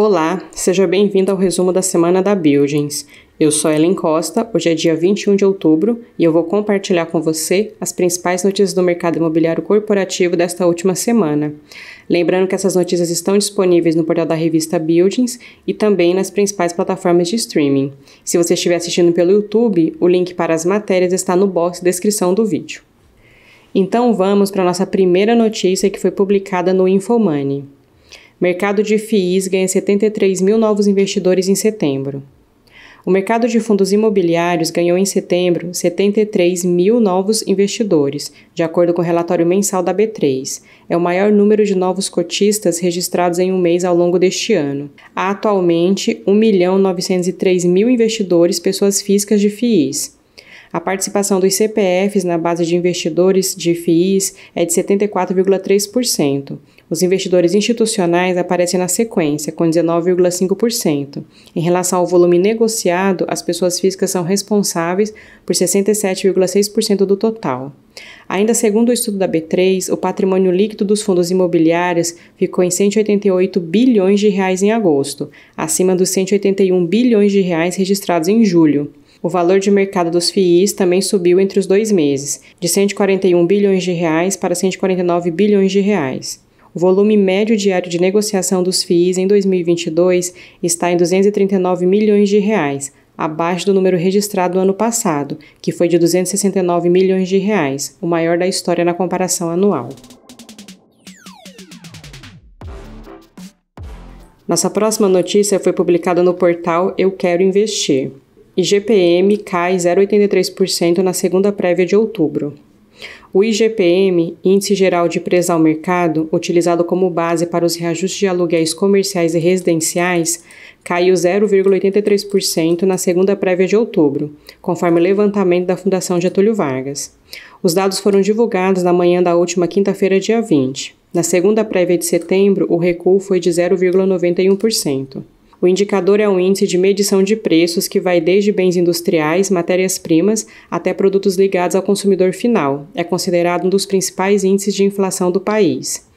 Olá, seja bem-vindo ao resumo da semana da Buildings. Eu sou Ellen Costa, hoje é dia 21 de outubro e eu vou compartilhar com você as principais notícias do mercado imobiliário corporativo desta última semana. Lembrando que essas notícias estão disponíveis no portal da revista Buildings e também nas principais plataformas de streaming. Se você estiver assistindo pelo YouTube, o link para as matérias está no box de descrição do vídeo. Então vamos para a nossa primeira notícia que foi publicada no InfoMoney. Mercado de FIIs ganha 73 mil novos investidores em setembro. O mercado de fundos imobiliários ganhou em setembro 73 mil novos investidores, de acordo com o relatório mensal da B3. É o maior número de novos cotistas registrados em um mês ao longo deste ano. Há atualmente 1.903.000 investidores, pessoas físicas de FIIs. A participação dos CPFs na base de investidores de FIIs é de 74,3%. Os investidores institucionais aparecem na sequência, com 19,5%. Em relação ao volume negociado, as pessoas físicas são responsáveis por 67,6% do total. Ainda segundo o estudo da B3, o patrimônio líquido dos fundos imobiliários ficou em 188 bilhões de reais em agosto, acima dos 181 bilhões de reais registrados em julho. O valor de mercado dos FIIs também subiu entre os 2 meses, de 141 bilhões de reais para 149 bilhões de reais. O volume médio diário de negociação dos FIIs em 2022 está em 239 milhões de reais, abaixo do número registrado no ano passado, que foi de 269 milhões de reais, o maior da história na comparação anual. Nossa próxima notícia foi publicada no portal Eu Quero Investir. IGPM cai 0,83% na segunda prévia de outubro. O IGPM, Índice Geral de Preços ao Mercado, utilizado como base para os reajustes de aluguéis comerciais e residenciais, caiu 0,83% na segunda prévia de outubro, conforme o levantamento da Fundação Getúlio Vargas. Os dados foram divulgados na manhã da última quinta-feira, dia 20. Na segunda prévia de setembro, o recuo foi de 0,91%. O indicador é um índice de medição de preços que vai desde bens industriais, matérias-primas, até produtos ligados ao consumidor final. É considerado um dos principais índices de inflação do país.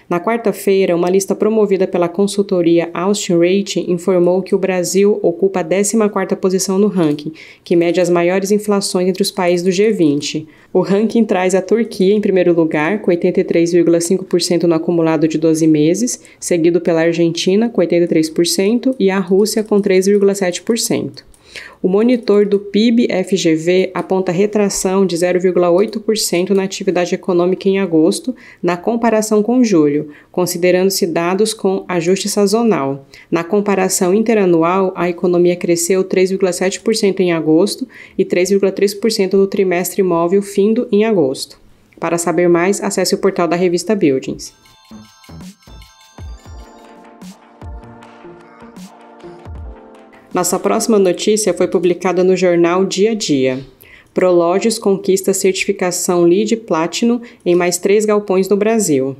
Na quarta-feira, uma lista promovida pela consultoria Austin Rate informou que o Brasil ocupa a 14ª posição no ranking, que mede as maiores inflações entre os países do G20. O ranking traz a Turquia em primeiro lugar, com 83,5% no acumulado de 12 meses, seguido pela Argentina, com 83%, e a Rússia, com 3,7%. O monitor do PIB-FGV aponta retração de 0,8% na atividade econômica em agosto, na comparação com julho, considerando-se dados com ajuste sazonal. Na comparação interanual, a economia cresceu 3,7% em agosto e 3,3% no trimestre móvel findo em agosto. Para saber mais, acesse o portal da revista Buildings. Nossa próxima notícia foi publicada no jornal Dia a Dia. Prologis conquista certificação LEED Platinum em mais 3 galpões no Brasil.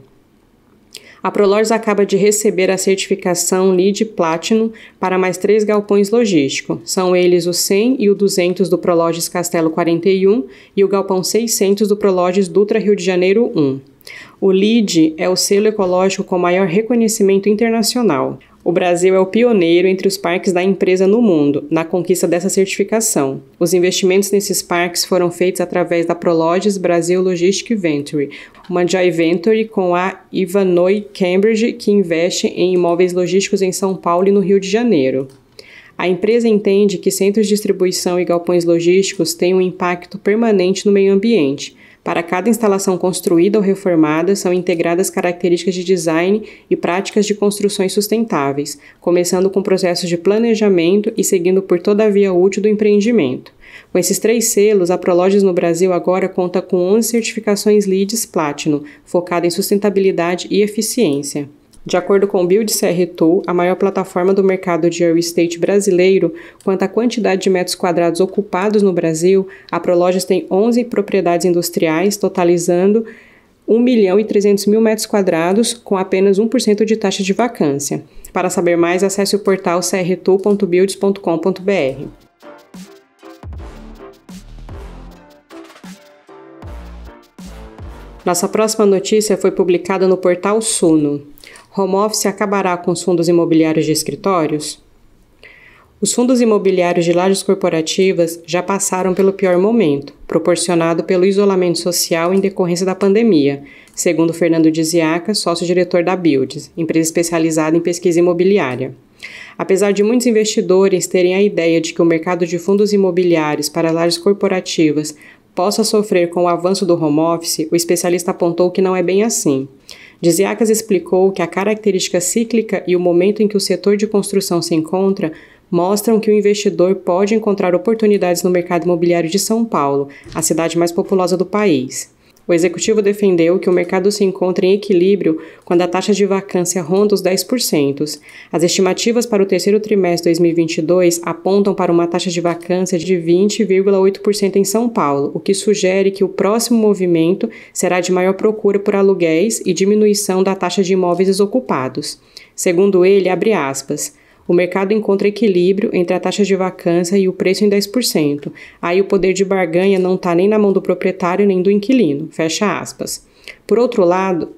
A Prologis acaba de receber a certificação LEED Platinum para mais 3 galpões logísticos. São eles o 100 e o 200 do Prologis Castelo 41 e o galpão 600 do Prologis Dutra Rio de Janeiro 1. O LEED é o selo ecológico com maior reconhecimento internacional. O Brasil é o pioneiro entre os parques da empresa no mundo, na conquista dessa certificação. Os investimentos nesses parques foram feitos através da Prologis Brasil Logistic Venture, uma joint venture com a Ivanhoe Cambridge, que investe em imóveis logísticos em São Paulo e no Rio de Janeiro. A empresa entende que centros de distribuição e galpões logísticos têm um impacto permanente no meio ambiente. Para cada instalação construída ou reformada, são integradas características de design e práticas de construções sustentáveis, começando com processos de planejamento e seguindo por toda a via útil do empreendimento. Com esses 3 selos, a Prologis no Brasil agora conta com 11 certificações LEED Platinum, focada em sustentabilidade e eficiência. De acordo com o BuildCR Tool, a maior plataforma do mercado de real estate brasileiro, quanto à quantidade de metros quadrados ocupados no Brasil, a Prologis tem 11 propriedades industriais, totalizando 1.300.000 metros quadrados, com apenas 1% de taxa de vacância. Para saber mais, acesse o portal crtool.builds.com.br. Nossa próxima notícia foi publicada no portal Suno. Home office acabará com os fundos imobiliários de escritórios? Os fundos imobiliários de lajes corporativas já passaram pelo pior momento, proporcionado pelo isolamento social em decorrência da pandemia, segundo Fernando Diziaca, sócio-diretor da Buildings, empresa especializada em pesquisa imobiliária. Apesar de muitos investidores terem a ideia de que o mercado de fundos imobiliários para lajes corporativas possa sofrer com o avanço do home office, o especialista apontou que não é bem assim. Diziacas explicou que a característica cíclica e o momento em que o setor de construção se encontra mostram que o investidor pode encontrar oportunidades no mercado imobiliário de São Paulo, a cidade mais populosa do país. O executivo defendeu que o mercado se encontra em equilíbrio quando a taxa de vacância ronda os 10%. As estimativas para o terceiro trimestre de 2022 apontam para uma taxa de vacância de 20,8% em São Paulo, o que sugere que o próximo movimento será de maior procura por aluguéis e diminuição da taxa de imóveis desocupados. Segundo ele, abre aspas, o mercado encontra equilíbrio entre a taxa de vacância e o preço em 10%. Aí o poder de barganha não está nem na mão do proprietário nem do inquilino. Fecha aspas. Por outro lado,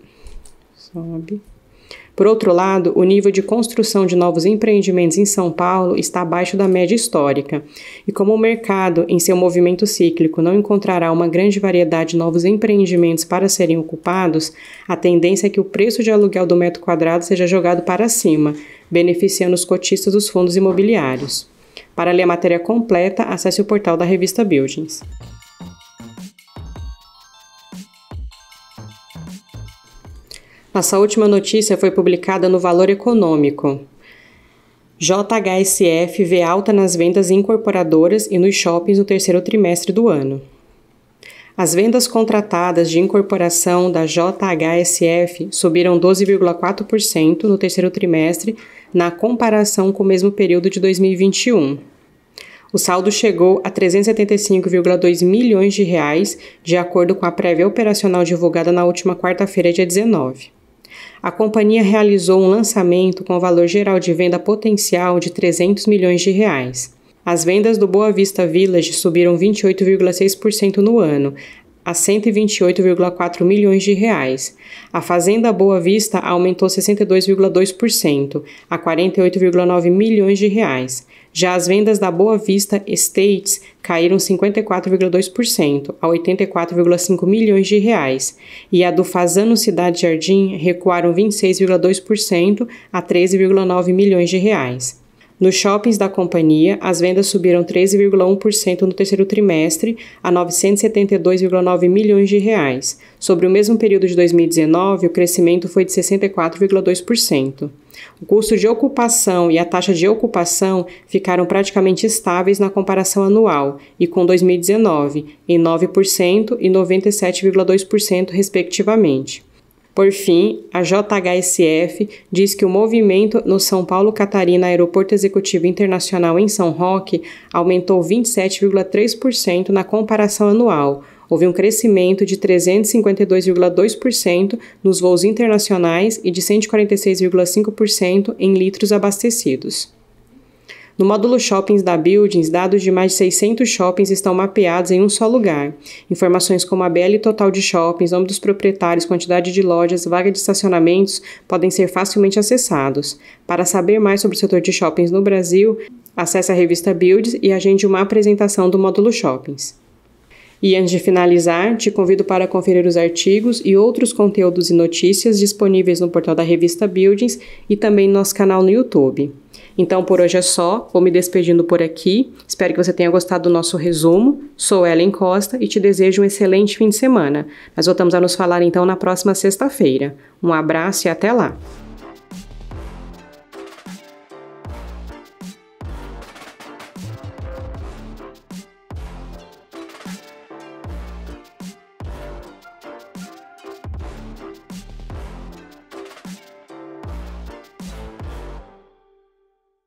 o nível de construção de novos empreendimentos em São Paulo está abaixo da média histórica. E como o mercado, em seu movimento cíclico, não encontrará uma grande variedade de novos empreendimentos para serem ocupados, a tendência é que o preço de aluguel do metro quadrado seja jogado para cima, beneficiando os cotistas dos fundos imobiliários. Para ler a matéria completa, acesse o portal da revista Buildings. Nossa última notícia foi publicada no Valor Econômico. JHSF vê alta nas vendas incorporadoras e nos shoppings no terceiro trimestre do ano. As vendas contratadas de incorporação da JHSF subiram 12,4% no terceiro trimestre na comparação com o mesmo período de 2021. O saldo chegou a 375,2 milhões de reais, de acordo com a prévia operacional divulgada na última quarta-feira, dia 19. A companhia realizou um lançamento com valor geral de venda potencial de 300 milhões de reais. As vendas do Boa Vista Village subiram 28,6% no ano, a 128,4 milhões de reais. A Fazenda Boa Vista aumentou 62,2%, a 48,9 milhões de reais. Já as vendas da Boa Vista Estates caíram 54,2%, a 84,5 milhões de reais, e a do Fazano Cidade Jardim recuaram 26,2%, a 13,9 milhões de reais. Nos shoppings da companhia, as vendas subiram 13,1% no terceiro trimestre, a 972,9 milhões de reais. Sobre o mesmo período de 2019, o crescimento foi de 64,2%. O custo de ocupação e a taxa de ocupação ficaram praticamente estáveis na comparação anual e com 2019, em 9% e 97,2%, respectivamente. Por fim, a JHSF diz que o movimento no São Paulo Catarina Aeroporto Executivo Internacional em São Roque aumentou 27,3% na comparação anual. Houve um crescimento de 352,2% nos voos internacionais e de 146,5% em litros abastecidos. No módulo Shoppings da Buildings, dados de mais de 600 shoppings estão mapeados em um só lugar. Informações como a BL total de shoppings, nome dos proprietários, quantidade de lojas, vaga de estacionamentos podem ser facilmente acessados. Para saber mais sobre o setor de shoppings no Brasil, acesse a revista Buildings e agende uma apresentação do módulo Shoppings. E antes de finalizar, te convido para conferir os artigos e outros conteúdos e notícias disponíveis no portal da revista Buildings e também no nosso canal no YouTube. Então, por hoje é só, vou me despedindo por aqui. Espero que você tenha gostado do nosso resumo. Sou Ellen Costa e te desejo um excelente fim de semana. Nós voltamos a nos falar então na próxima sexta-feira. Um abraço e até lá!